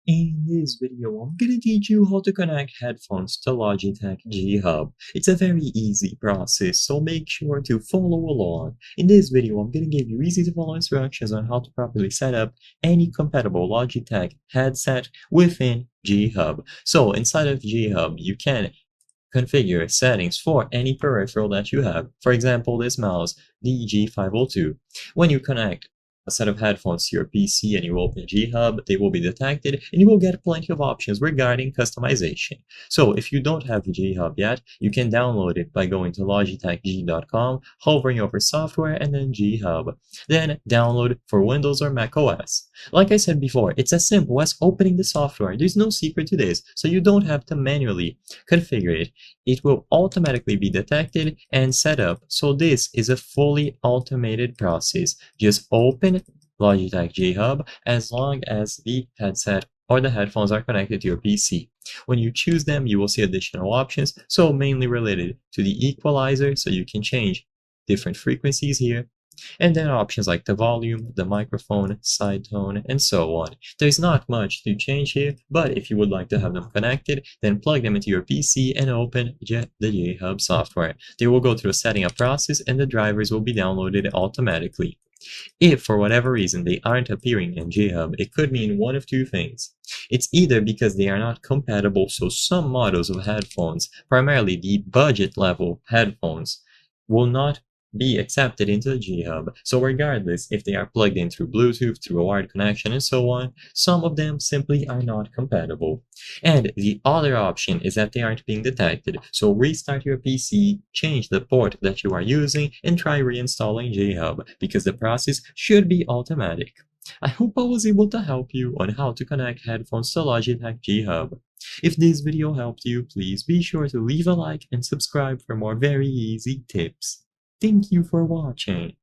In this video, I'm gonna teach you how to connect headphones to Logitech G Hub. It's a very easy process, so make sure to follow along. In this video, I'm gonna give you easy to follow instructions on how to properly set up any compatible Logitech headset within G Hub. So inside of G Hub, you can configure settings for any peripheral that you have. For example, this mouse, the G502. When you connect a set of headphones to your PC and you open G-Hub, they will be detected and you will get plenty of options regarding customization. So if you don't have G-Hub yet, you can download it by going to logitechg.com, hovering over software and then G-Hub. Then download for Windows or Mac OS. Like I said before, it's as simple as opening the software. There's no secret to this, so you don't have to manually configure it. It will automatically be detected and set up. So this is a fully automated process. Just open Logitech G Hub as long as the headset or the headphones are connected to your PC. When you choose them, you will see additional options, so mainly related to the equalizer, so you can change different frequencies here, and then options like the volume, the microphone, side tone, and so on. There's not much to change here, but if you would like to have them connected, then plug them into your PC and open the J-Hub software. They will go through a setting up process and the drivers will be downloaded automatically. If for whatever reason they aren't appearing in J-Hub, it could mean one of two things. It's either because they are not compatible, so some models of headphones, primarily the budget level headphones, will not be accepted into the G-Hub. So regardless if they are plugged in through Bluetooth, through a wired connection, and so on, some of them simply are not compatible. And the other option is that they aren't being detected. So restart your PC, change the port that you are using, and try reinstalling G-Hub, because the process should be automatic. I hope I was able to help you on how to connect headphones to Logitech G-Hub. If this video helped you, please be sure to leave a like and subscribe for more very easy tips. Thank you for watching.